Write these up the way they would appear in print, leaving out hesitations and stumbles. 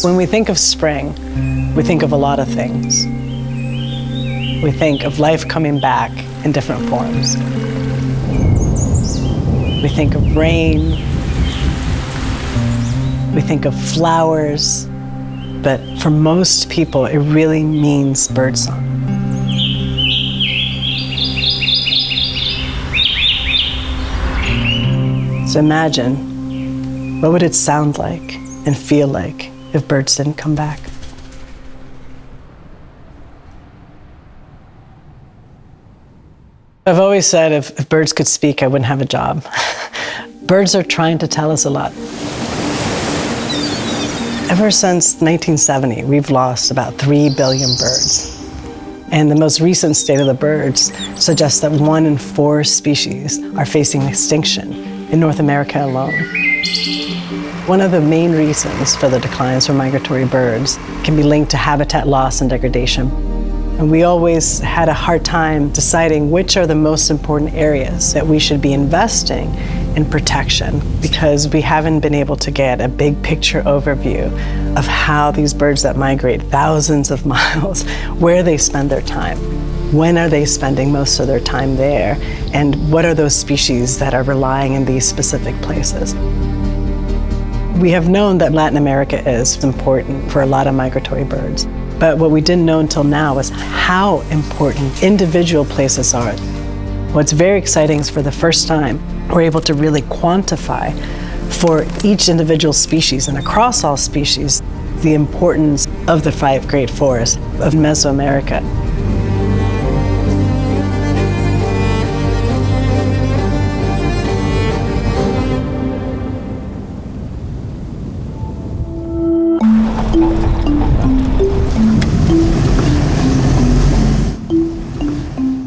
When we think of spring, we think of a lot of things. We think of life coming back in different forms. We think of rain. We think of flowers. But for most people, it really means birdsong. So imagine, what would it sound like and feel like if birds didn't come back? I've always said if birds could speak, I wouldn't have a job. Birds are trying to tell us a lot. Ever since 1970, we've lost about 3 billion birds. And the most recent state of the birds suggests that 1 in 4 species are facing extinction in North America alone. One of the main reasons for the declines for migratory birds can be linked to habitat loss and degradation. And we always had a hard time deciding which are the most important areas that we should be investing in protection, because we haven't been able to get a big picture overview of how these birds that migrate thousands of miles, where they spend their time. When are they spending most of their time there? And what are those species that are relying in these specific places? We have known that Latin America is important for a lot of migratory birds. But what we didn't know until now is how important individual places are. What's very exciting is for the first time, we're able to really quantify for each individual species and across all species the importance of the 5 great forests of Mesoamerica.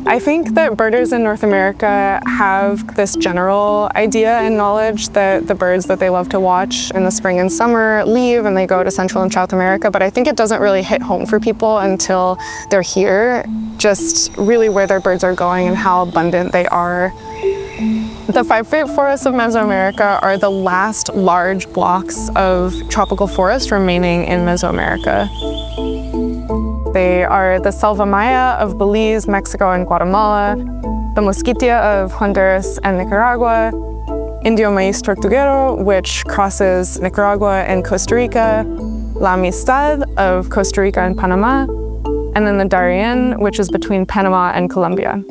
I think that birders in North America have this general idea and knowledge that the birds that they love to watch in the spring and summer leave and they go to Central and South America, but I think it doesn't really hit home for people until they're here, just really where their birds are going and how abundant they are. The 5 great forests of Mesoamerica are the last large blocks of tropical forest remaining in Mesoamerica. They are the Selva Maya of Belize, Mexico, and Guatemala, the Mosquitia of Honduras and Nicaragua, Indio Maíz Tortuguero, which crosses Nicaragua and Costa Rica, La Amistad of Costa Rica and Panama, and then the Darien, which is between Panama and Colombia.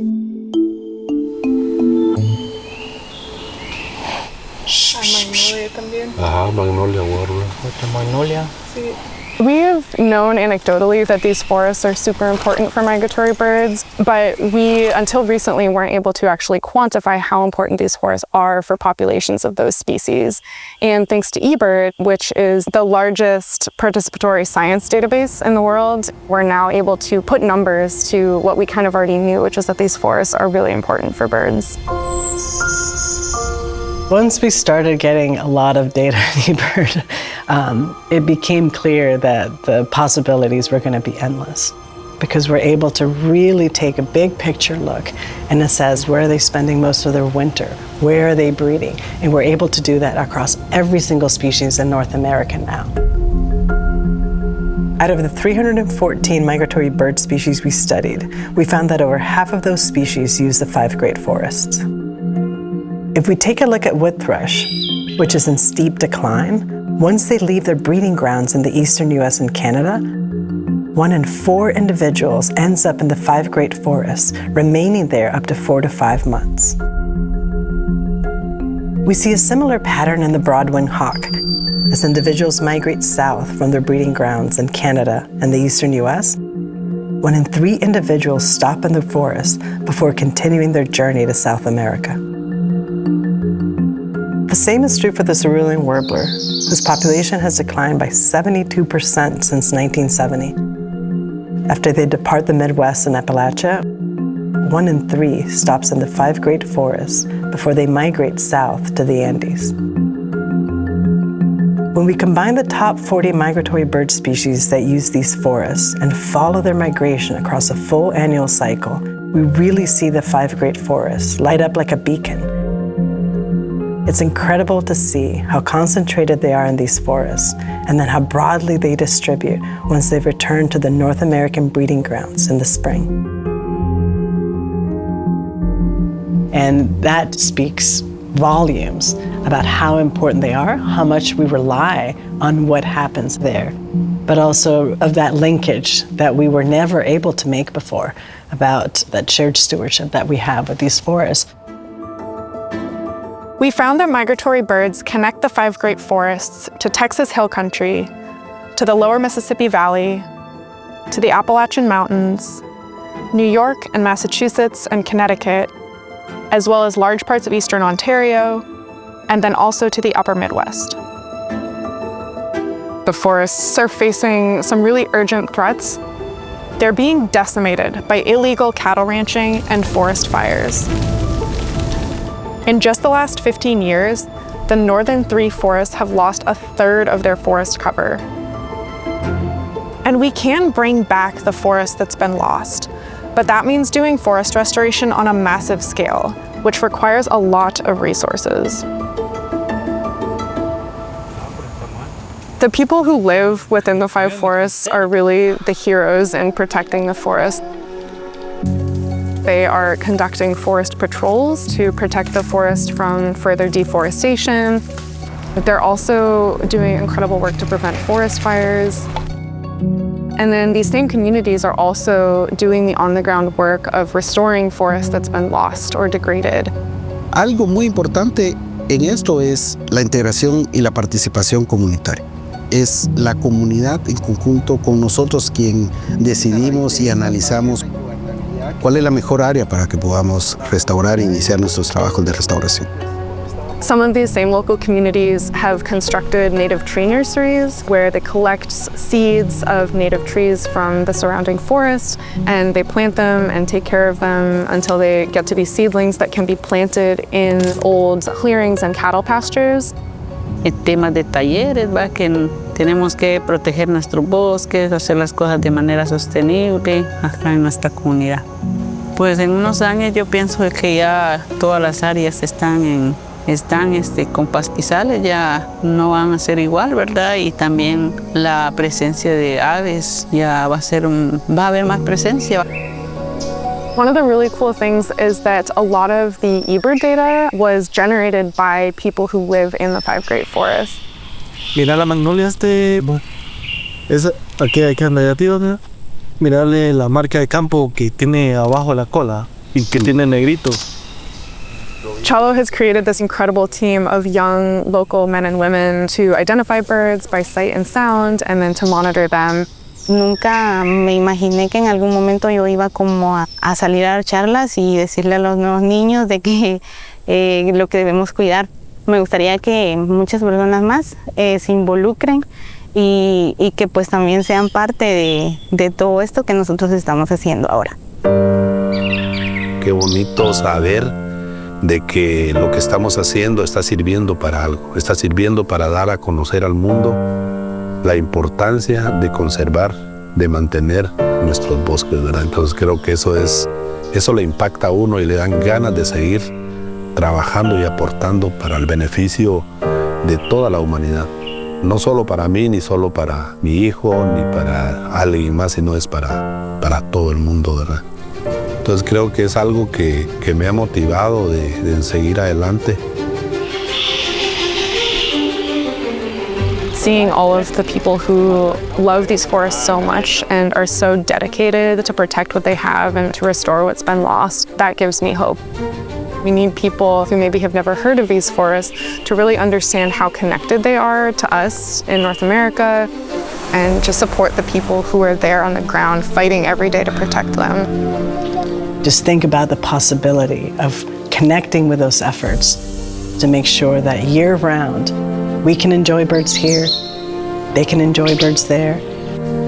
Magnolia también. Ajá, Magnolia, Warblers. Magnolia. Sí. We've known anecdotally that these forests are super important for migratory birds, but we, until recently, weren't able to actually quantify how important these forests are for populations of those species. And thanks to eBird, which is the largest participatory science database in the world, we're now able to put numbers to what we kind of already knew, which is that these forests are really important for birds. Once we started getting a lot of data in eBird, it became clear that the possibilities were going to be endless, because we're able to really take a big picture look and assess where are they spending most of their winter, where are they breeding, and we're able to do that across every single species in North America now. Out of the 314 migratory bird species we studied, we found that over half of those species use the 5 great forests. If we take a look at wood thrush, which is in steep decline, once they leave their breeding grounds in the eastern US and Canada, 1 in 4 individuals ends up in the 5 great forests, remaining there up to 4 to 5 months. We see a similar pattern in the broad-winged hawk, as individuals migrate south from their breeding grounds in Canada and the eastern US. 1 in 3 individuals stop in the forest before continuing their journey to South America. The same is true for the cerulean warbler, whose population has declined by 72% since 1970. After they depart the Midwest and Appalachia, 1 in 3 stops in the 5 great forests before they migrate south to the Andes. When we combine the top 40 migratory bird species that use these forests and follow their migration across a full annual cycle, we really see the 5 great forests light up like a beacon. It's incredible to see how concentrated they are in these forests and then how broadly they distribute once they've returned to the North American breeding grounds in the spring. And that speaks volumes about how important they are, how much we rely on what happens there, but also of that linkage that we were never able to make before about that shared stewardship that we have with these forests. We found that migratory birds connect the 5 great forests to Texas Hill Country, to the lower Mississippi Valley, to the Appalachian Mountains, New York and Massachusetts and Connecticut, as well as large parts of eastern Ontario, and then also to the upper Midwest. The forests are facing some really urgent threats. They're being decimated by illegal cattle ranching and forest fires. In just the last 15 years, the northern 3 forests have lost 1/3 of their forest cover. And we can bring back the forest that's been lost, but that means doing forest restoration on a massive scale, which requires a lot of resources. The people who live within the 5 forests are really the heroes in protecting the forest. They are conducting forest patrols to protect the forest from further deforestation. They're also doing incredible work to prevent forest fires. And then these same communities are also doing the on-the-ground work of restoring forest that's been lost or degraded. Algo muy importante en esto es la integración y la participación comunitaria. Es la comunidad en conjunto con nosotros quien decidimos y analizamos cuál es la mejor área para que podamos restaurar e iniciar nuestros trabajos de restauración. Some of these same local communities have constructed native tree nurseries where they collect seeds of native trees from the surrounding forest and they plant them and take care of them until they get to be seedlings that can be planted in old clearings and cattle pastures. El tema de talleres, ¿va? Que tenemos que proteger nuestros bosques, hacer las cosas de manera sostenible acá en nuestra comunidad. Pues en unos años yo pienso que ya todas las áreas están con pastizales, ya no van a ser igual, ¿verdad? Y también la presencia de aves ya va a haber más presencia. One of the really cool things is that a lot of the eBird data was generated by people who live in the 5 great forests. Mira la magnolia esa aquí anda allá, tío, ¿no? Mirarle la marca de campo que tiene abajo la cola y que tiene negrito. Chalo has created this incredible team of young local men and women to identify birds by sight and sound and then to monitor them. Nunca me imaginé que en algún momento yo iba como a salir a dar charlas y decirle a los nuevos niños de que lo que debemos cuidar. Me gustaría que muchas personas más se involucren y que pues también sean parte de todo esto que nosotros estamos haciendo ahora. Qué bonito saber de que lo que estamos haciendo está sirviendo para algo, está sirviendo para dar a conocer al mundo la importancia de conservar, de mantener nuestros bosques, ¿verdad? Entonces creo que eso le impacta a uno y le dan ganas de seguir trabajando y aportando para el beneficio de toda la humanidad. No solo para mí, ni solo para mi hijo, ni para alguien más, sino es para todo el mundo, ¿verdad? Entonces creo que es algo que me ha motivado de seguir adelante. Seeing all of the people who love these forests so much and are so dedicated to protect what they have and to restore what's been lost, that gives me hope. We need people who maybe have never heard of these forests to really understand how connected they are to us in North America and to support the people who are there on the ground fighting every day to protect them. Just think about the possibility of connecting with those efforts to make sure that year-round we can enjoy birds here, they can enjoy birds there,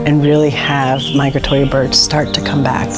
and really have migratory birds start to come back.